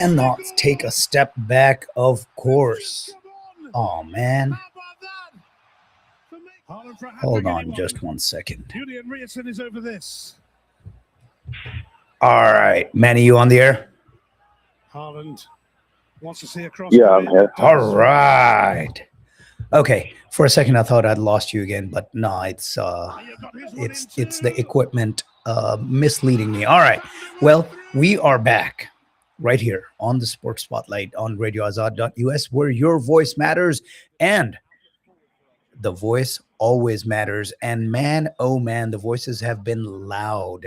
and not take a step back, of course. Oh, man. Hold on just 1 second. Julian Rierson is over this. All right, Manny, you on the air? Haaland wants to see a cross. Yeah, I'm here. All right. Okay, for a second I thought I'd lost you again, but no, it's the equipment misleading me. All right. Well, we are back right here on the Sports Spotlight on radioazad.us, where your voice matters and the voice always matters. And man, oh man, the voices have been loud.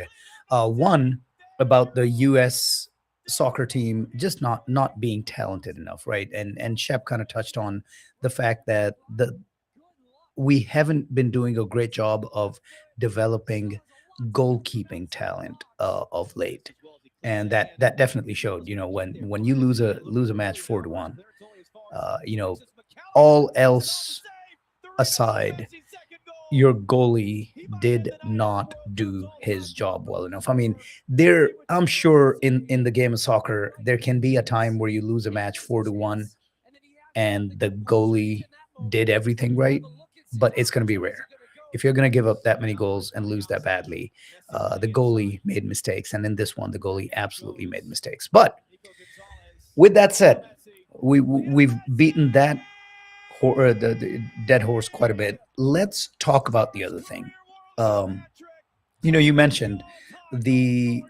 One about the US soccer team just not being talented enough, right? And Shep kind of touched on the fact that we haven't been doing a great job of developing goalkeeping talent of late, and that definitely showed. You know, when you lose a match 4-1, you know, all else aside, your goalie did not do his job well enough. I mean, I'm sure in the game of soccer there can be a time where you lose a match 4-1 and the goalie did everything right, but it's going to be rare. If you're going to give up that many goals and lose that badly, the goalie made mistakes, and in this one the goalie absolutely made mistakes. But with that said, we've beaten that the dead horse quite a bit. Let's talk about the other thing. You know, you mentioned the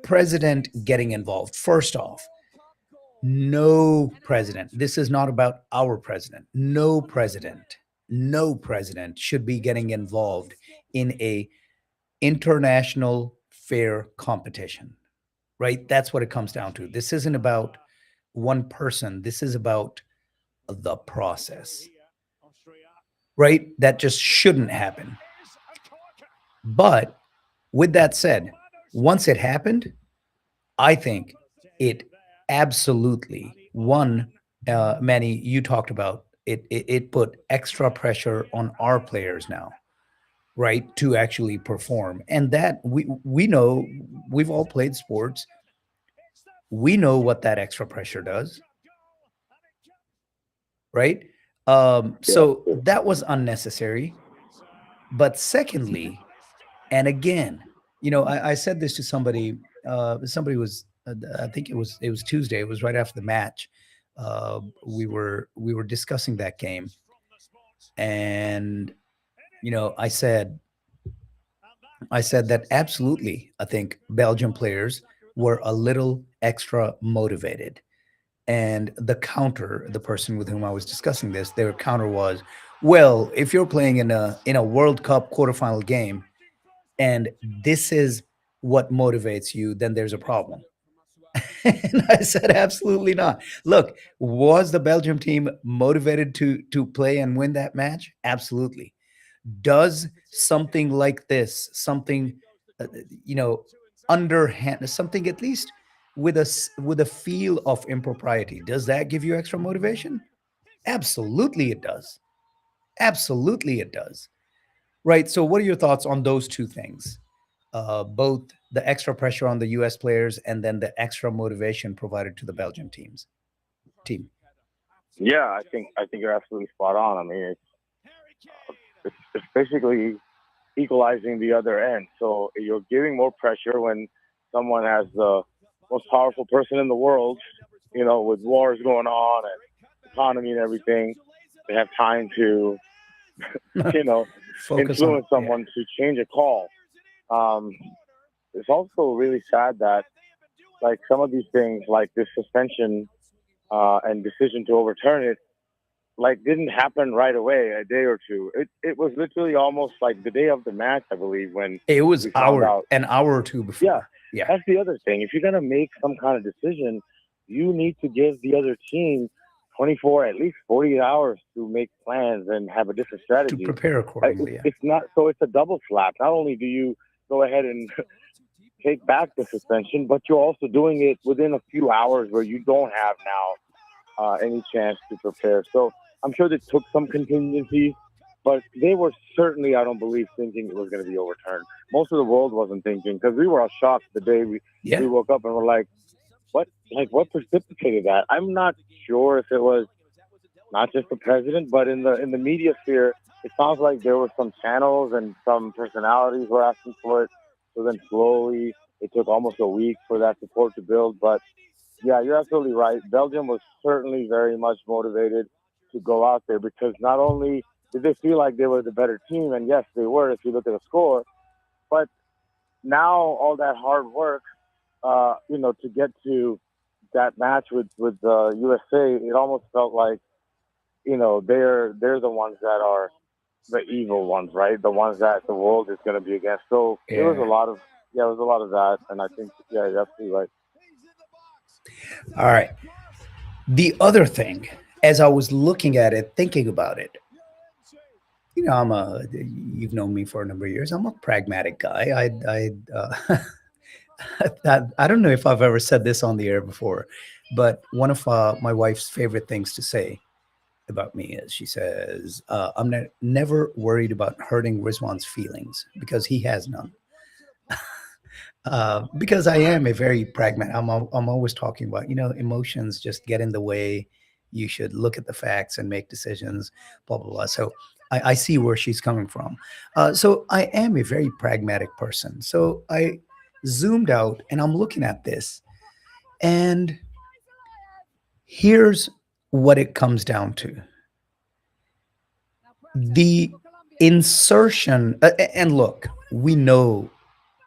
president getting involved. First off, no president. This is not about our president. No president should be getting involved in a international fair competition. Right? That's what it comes down to. This isn't about one person. This is about the process. Right? That just shouldn't happen. But with that said, once it happened, I think it absolutely Manny, you talked about it put extra pressure on our players now, right, to actually perform. And that we know, we've all played sports. We know what that extra pressure does, right? So that was unnecessary. But secondly, and again, you know, I said this to somebody. Somebody was, I think it was Tuesday. It was right after the match. We were discussing that game, and you know, I said that absolutely, I think Belgian players were a little extra motivated. And the person with whom I was discussing this, their counter was, well, if you're playing in a World Cup quarterfinal game and this is what motivates you, then there's a problem. And I said, absolutely not. Look, was the Belgium team motivated to play and win that match? Absolutely. Does something like this, something, you know, underhand, something at least with a feel of impropriety, does that give you extra motivation? Absolutely, it does. Absolutely, it does. Right. So, what are your thoughts on those two things? Both the extra pressure on the U.S. players and then the extra motivation provided to the Belgian team. Yeah, I think you're absolutely spot on. I mean, it's basically equalizing the other end. So you're giving more pressure when someone has the most powerful person in the world, you know, with wars going on and economy and everything. They have time to, you know, Focus on, influence yeah. someone to change a call. Um, it's also really sad that, like, some of these things, like this suspension and decision to overturn it, like, didn't happen right away, a day or two. It was literally almost like the day of the match, I believe, when It was we found out. an hour or two Yeah, before. Yeah. that's the other thing. If you're gonna make some kind of decision, you need to give the other team 24, at least 48 hours to make plans and have a different To strategy. prepare accordingly. Yeah. It's not so. It's a double slap. Not only do you go ahead and take back the suspension, but you're also doing it within a few hours where you don't have now any chance to prepare. So I'm sure they took some contingencies, but they were certainly, I don't believe, thinking it was going to be overturned. Most of the world wasn't thinking, because we were all shocked the day we Yeah. woke up and were like, what precipitated that? I'm not sure if it was not just the president, but in the media sphere, it sounds like there were some channels and some personalities were asking for it. So then slowly, it took almost a week for that support to build. But yeah, you're absolutely right. Belgium was certainly very much motivated to go out there because not only did they feel like they were the better team, and yes, they were if you look at the score, but now all that hard work, to get to that match with the USA, it almost felt like they're the ones that are the evil ones, right? The ones that the world is going to be against. So it was a Yeah. lot of that, and I think you're absolutely right. All right. The other thing, as I was looking at it, thinking about it, you've known me for a number of years. I'm a pragmatic guy. I don't know if I've ever said this on the air before, but one of my wife's favorite things to say about me is she says, I'm never worried about hurting Rizwan's feelings because he has none. Because I am a very pragmatic. I'm always talking about emotions just get in the way. You should look at the facts and make decisions. Blah blah blah. So I see where she's coming from. So I am a very pragmatic person. So I zoomed out and I'm looking at this, and here's what it comes down to: the insertion. And look, we know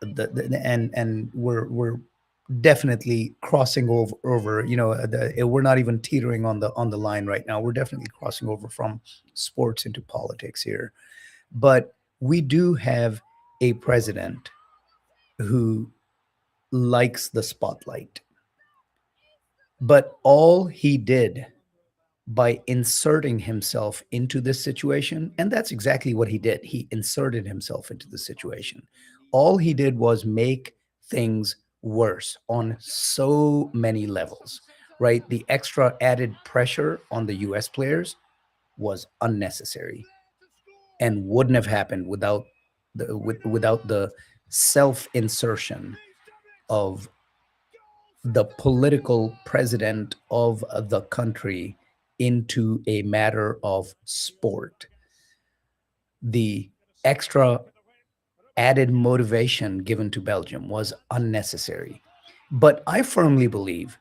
and we're definitely crossing over we're not even teetering on the line right now. We're definitely crossing over from sports into politics here, but we do have a president who likes the spotlight. But all he did by inserting himself into this situation, and that's exactly what he did, he inserted himself into the situation. All he did was make things worse on so many levels, right? The extra added pressure on the US players was unnecessary and wouldn't have happened without the self insertion of the political president of the country into a matter of sport. The extra added motivation given to Belgium was unnecessary. But I firmly believe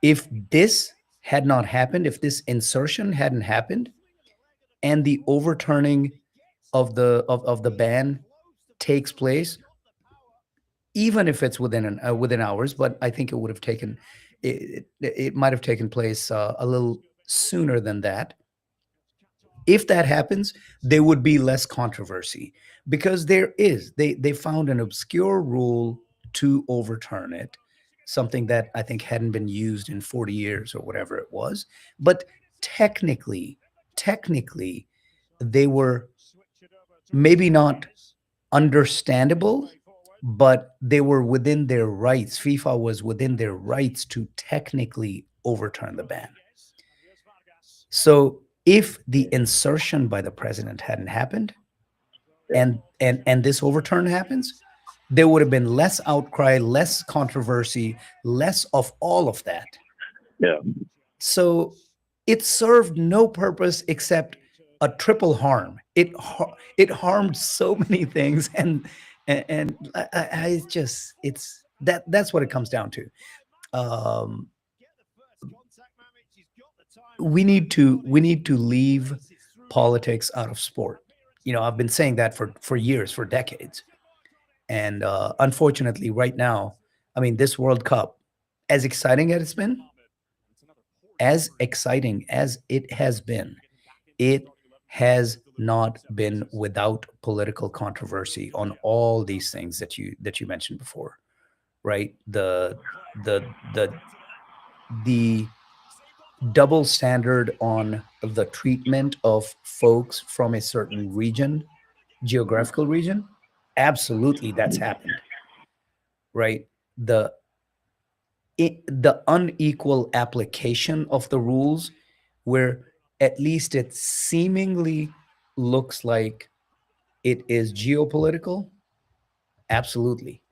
if this had not happened, if this insertion hadn't happened, and the overturning of the ban takes place, even if it's within hours, but I think it would have taken it might have taken place a little sooner than that. If that happens, there would be less controversy because they found an obscure rule to overturn it, something that I think hadn't been used in 40 years or whatever it was. But technically, they were maybe not understandable, but they were within their rights. FIFA was within their rights to technically overturn the ban. So if the insertion by the president hadn't happened and this overturn happens, there would have been less outcry, less controversy, less of all of that. Yeah. So it served no purpose except a triple harm. It harmed so many things, and I just that's what it comes down to. We need to leave politics out of sport. I've been saying that for years, for decades, and unfortunately, right now, I mean, this World Cup, as exciting as it's been, as exciting as it has been, it has not been without political controversy on all these things that you mentioned before, right? The double standard on the treatment of folks from a certain region, geographical region, absolutely that's happened, right? The unequal application of the rules, where at least it seemingly looks like it is geopolitical, absolutely.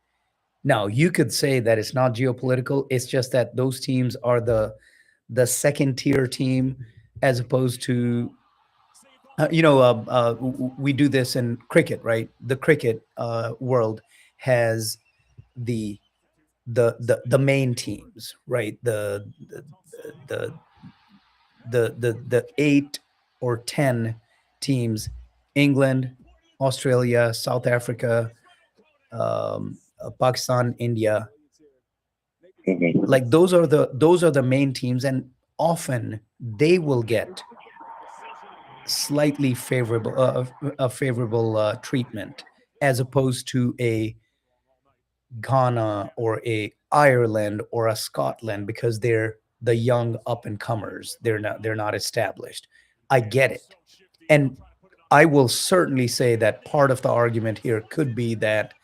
Now, you could say that it's not geopolitical. It's just that those teams are the second tier team, as opposed to we do this in cricket, right? The cricket world has the the main teams, right? The the 8 or 10 teams: England, Australia, South Africa, Pakistan, India. Mhm. Like those are the main teams, and often they will get slightly favorable a favorable treatment, as opposed to a Ghana or a Ireland or a Scotland, because they're the young up and comers. They're not established. I get it. And I will certainly say that part of the argument here could be that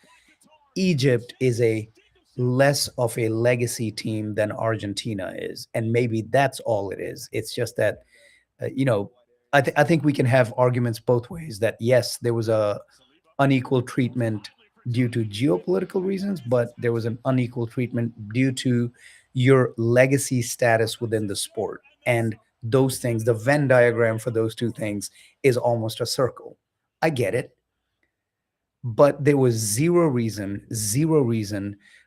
Egypt is a less of a legacy team than Argentina is, and maybe that's all it is. It's just that uh, you know I think we can have arguments both ways, that yes, there was a unequal treatment due to geopolitical reasons, but there was an unequal treatment due to your legacy status within the sport. And those things, the Venn diagram for those two things is almost a circle. I get it, but there was zero reason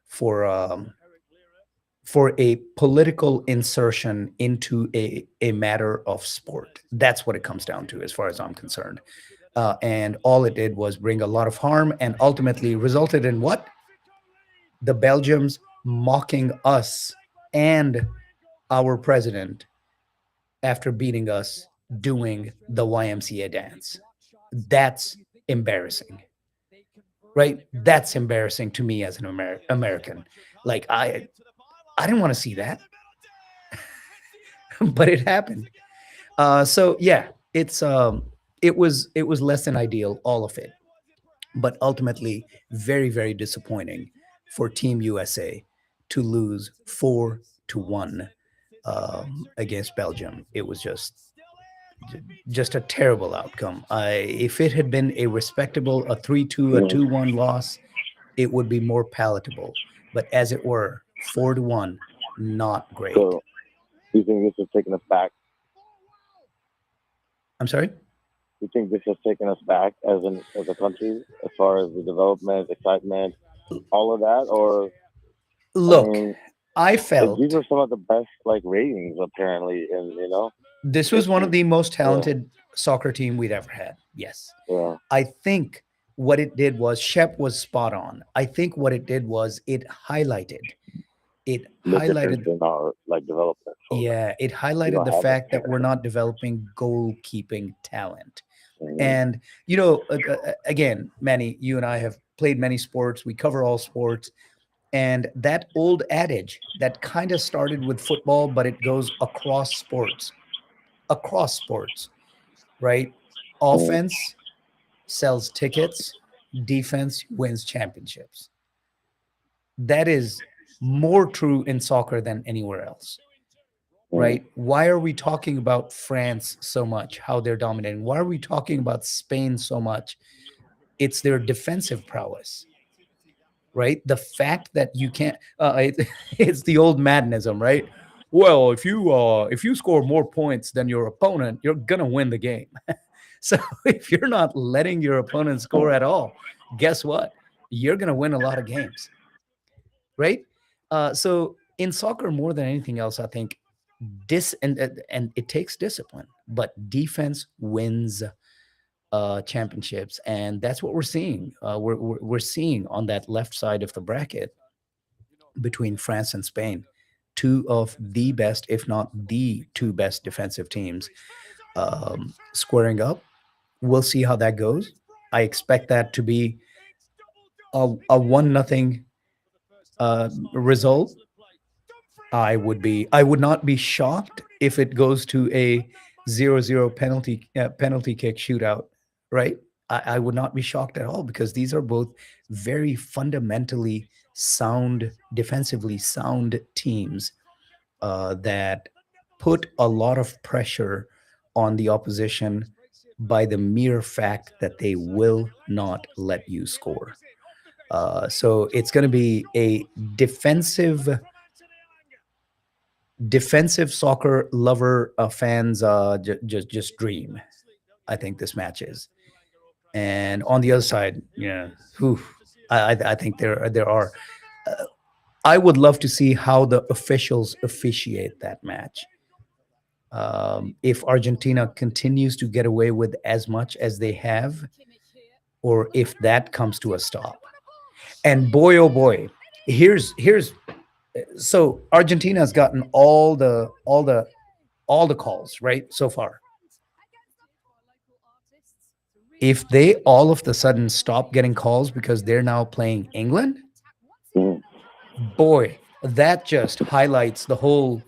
for for a political insertion into a matter of sport. That's what it comes down to, as far as I'm concerned. And all it did was bring a lot of harm, and ultimately resulted in what? The Belgians mocking us and our president after beating us, doing the YMCA dance. That's embarrassing, right? That's embarrassing to me as an American. Like I didn't want to see that, but it happened. So yeah, it was less than ideal, all of it, but ultimately very, very disappointing for Team USA to lose 4-1 against Belgium. It was just a terrible outcome. If it had been a respectable, a 3-2, a Mhm. 2-1 loss, it would be more palatable. But as it were, 4-1, not great. So, do you think this has taken us back? I'm sorry. Do you think this has taken us back as a country, as far as the development, excitement, all of that? Or I Look, mean, I these felt are some of the best like ratings apparently, and this was one of history. the most Yeah, talented soccer team we'd ever had. Yes. yeah. I think what it did was, Shep was spot on. I think what it did was it The difference highlighted in our like development. So yeah, it we highlighted don't the have it fact that here. we're not developing goalkeeping talent. Mhm. And again, Manny, you and I have played many sports. We cover all sports. And that old adage that kind of started with football, but it goes across sports, right? Mhm. Offense sells tickets, defense wins championships. That is more true in soccer than anywhere else, Mhm. right? Why are we talking about France so much, how they're dominating? Why are we talking about Spain so much? It's their defensive prowess, right? The fact that you can't, it's the old Maddenism, right? Well, if you score more points than your opponent, you're gonna win the game. So if you're not letting your opponent score at all, guess what? You're gonna win a lot of games, right? So in soccer, more than anything else, I think and it takes discipline, but defense wins championships, and that's what we're seeing. We're seeing on that left side of the bracket between France and Spain, two of the best, if not the two best defensive teams squaring up. We'll see how that goes. I expect that to be a 1-0 result. I would not be shocked if it goes to a 0-0 penalty kick shootout, right? I would not be shocked at all, because these are both very fundamentally sound, defensively sound teams that put a lot of pressure on the opposition by the mere fact that they will not let you score. So it's going to be a defensive soccer lover fans just dream. I think this match is. And on the other side, yeah, whew, I think there are. Uh, I would love to see how the officials officiate that match. If Argentina continues to get away with as much as they have, or if that comes to a stop. And boy, oh boy, here's so Argentina's gotten all the calls right so far. If they all of the sudden stop getting calls because they're now playing England, Mhm. boy, that just highlights the whole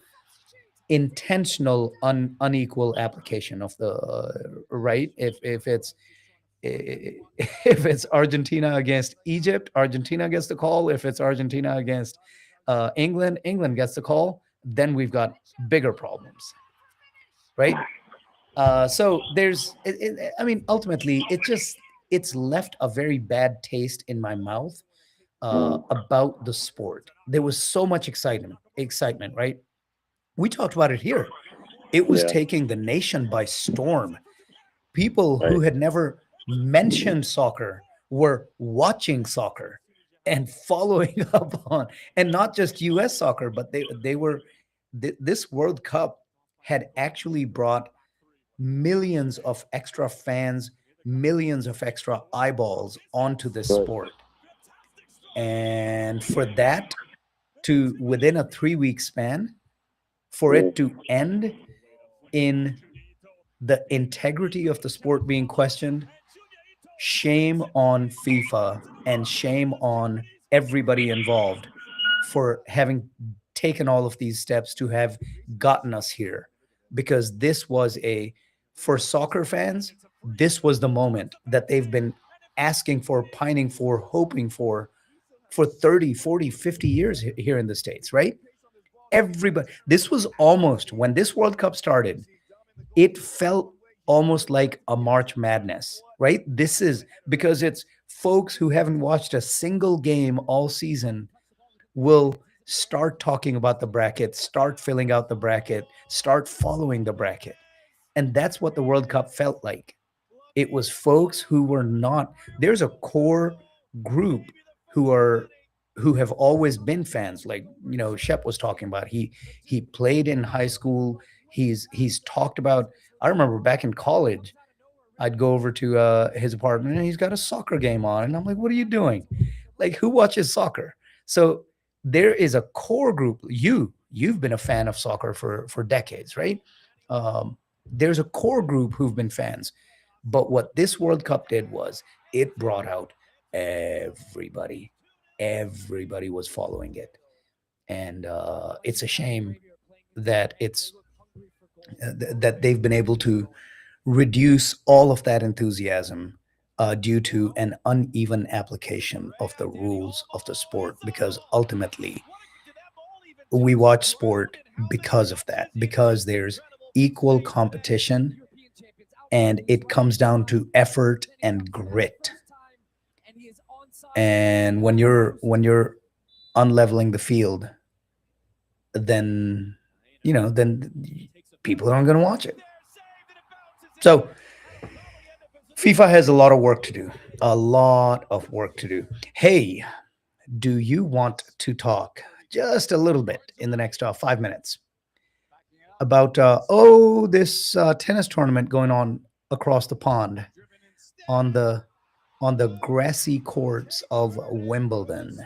intentional unequal application of the right. If it's if it's Argentina against Egypt, Argentina gets the call. If it's Argentina against England, England gets the call. Then we've got bigger problems, right? So I mean, ultimately, it's left a very bad taste in my mouth about the sport. There was so much excitement, right? We talked about it here. It was Yeah. taking the nation by storm. People who Right. had never mentioned soccer were watching soccer and following up on, and not just US soccer, but they were this World Cup had actually brought millions of extra fans, millions of extra eyeballs onto this Right. sport. And for that to within a 3-week span, for it to end in the integrity of the sport being questioned, shame on FIFA and shame on everybody involved for having taken all of these steps to have gotten us here. Because this was for soccer fans, this was the moment that they've been asking for, pining for, hoping for 30, 40, 50 years here in the States, right? Everybody, this was almost when this World Cup started, it felt almost like a March Madness, right? This is because it's folks who haven't watched a single game all season will start talking about the bracket, start filling out the bracket, start following the bracket. And that's what the World Cup felt like. It was folks who were not, there's a core group who are who have always been fans, like Shep was talking about. He played in high school. He's talked about, I remember back in college, I'd go over to his apartment and he's got a soccer game on. And I'm like, what are you doing? Like, who watches soccer? So there is a core group. You've been a fan of soccer for decades, right? There's a core group who've been fans. But what this World Cup did was it brought out everybody. Everybody was following it. And it's a shame that that they've been able to reduce all of that enthusiasm due to an uneven application of the rules of the sport, because ultimately we watch sport because of that, because there's equal competition and it comes down to effort and grit. And when you're unleveling the field, then then people aren't going to watch it. So FIFA has a lot of work to do. A lot of work to do. Hey, do you want to talk just a little bit in the next 5 minutes about this tennis tournament going on across the pond on the grassy courts of Wimbledon?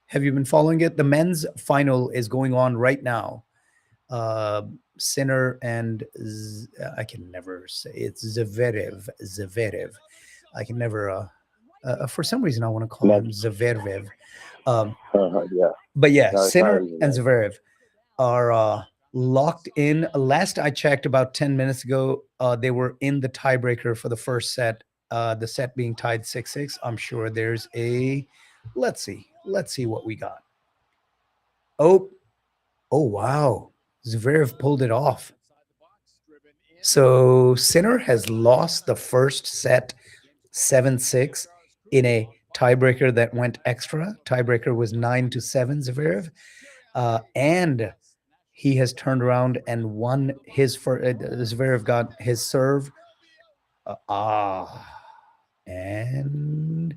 Have you been following it? The men's final is going on right now. Sinner and I can never say it's Zverev. I can never. For some reason, I want to call him Zverev. Yeah. But yeah, No, it's not Sinner easy, and man. Zverev are locked in. Last I checked, about 10 minutes ago, they were in the tiebreaker for the first set. The set being tied 6-6. I'm sure there's a. Let's see. Let's see what we got. Oh wow. Zverev pulled it off. So Sinner has lost the first set 7-6 in a tiebreaker that went extra. Tiebreaker was 9-7 Zverev, and he has turned around and won his first. Zverev got his serve, and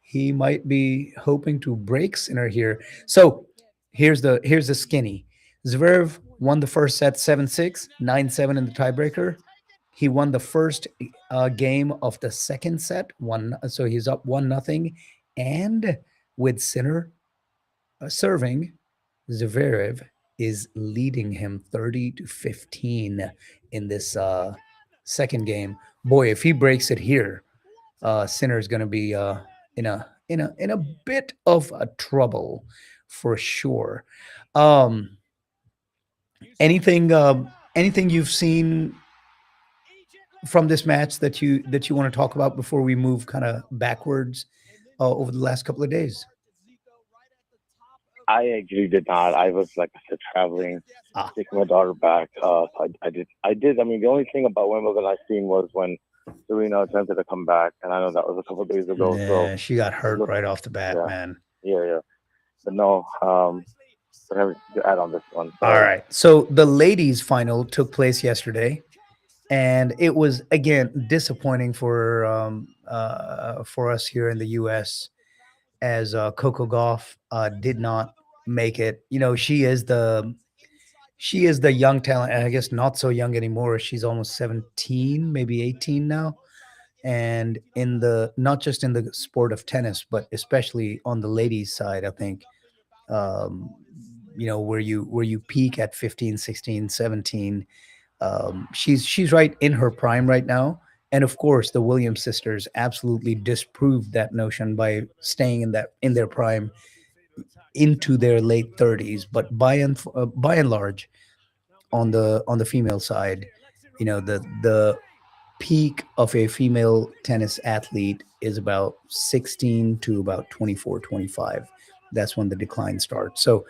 he might be hoping to break Sinner here. So here's the skinny. Zverev won the first set 7-6, 9-7 in the tiebreaker. He won the first game of the second set, so he's up 1-0. And with Sinner serving, Zverev is leading him 30-15 in this second game. Boy, if he breaks it here, Sinner is going to be in a bit of trouble for sure. Anything you've seen from this match that you want to talk about before we move kind of backwards over the last couple of days? I actually did not. I was, like I said, traveling, taking my daughter back. So I did. I mean, the only thing about Wimbledon I seen was when Serena attempted to come back, and I know that was a couple of days ago. Yeah, so she got hurt right off the bat, man. Yeah. But no, but have to add on this one. So. All right. So the ladies' final took place yesterday, and it was again disappointing for us here in the U.S. as Coco Gauff did not make it. You know, she is the young talent, and I guess not so young anymore. She's almost 17, maybe 18 now. And not just in the sport of tennis, but especially on the ladies' side, I think, where you peak at 15, 16, 17, she's right in her prime right now. And of course, the Williams sisters absolutely disproved that notion by staying in their prime into their late 30s. But by and large, on the female side, the peak of a female tennis athlete is about 16 to about 24, 25. That's when the decline starts. So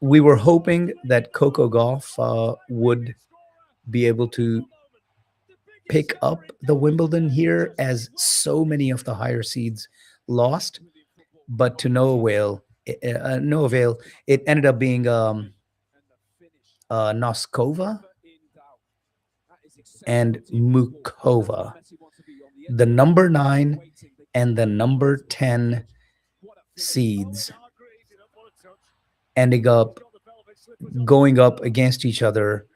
we were hoping that Coco Gauff would be able to pick up the Wimbledon here, as so many of the higher seeds lost, but to no avail. It ended up being Noskova and Mukova, the number 9 and the number 10 seeds, ending up going up against each other,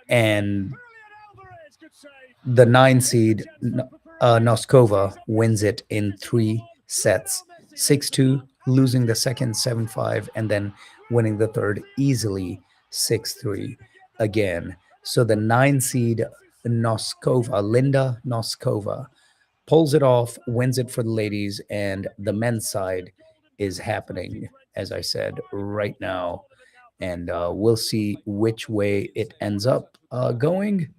and the 9 seed Noskova wins it in 3 sets, 6-2, losing the second 7-5, and then winning the third easily 6-3 again. So the 9 seed Noskova, Linda Noskova, pulls it off, wins it for the ladies, and the men's side is happening, as I said, right now. And we'll see which way it ends up going.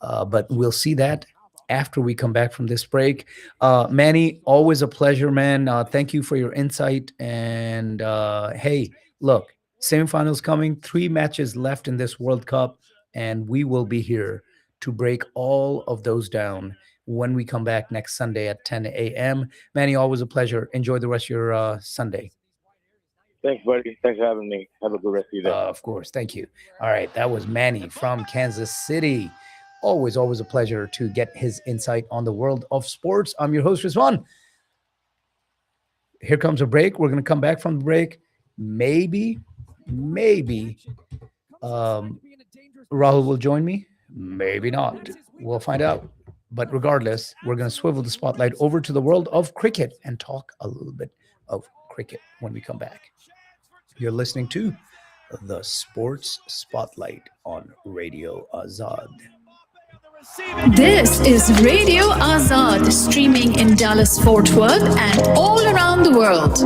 But we'll see that after we come back from this break. Manny, always a pleasure, man. Thank you for your insight. And hey, look, semifinals coming, 3 matches left in this World Cup, and we will be here to break all of those down when we come back next Sunday at 10 a.m. Manny, always a pleasure. Enjoy the rest of your Sunday. Thanks, buddy. Thanks for having me. Have a good rest of your day. Of course. Thank you. All right. That was Manny from Kansas City. Always a pleasure to get his insight on the world of sports. I'm your host, Rizwan. Here comes a break. We're going to come back from the break. Maybe Rahul will join me. Maybe not. We'll find out. But regardless, we're going to swivel the spotlight over to the world of cricket and talk a little bit of cricket when we come back. You're listening to the Sports Spotlight on Radio Azad. This is Radio Azad, streaming in Dallas, Fort Worth, and all around the world.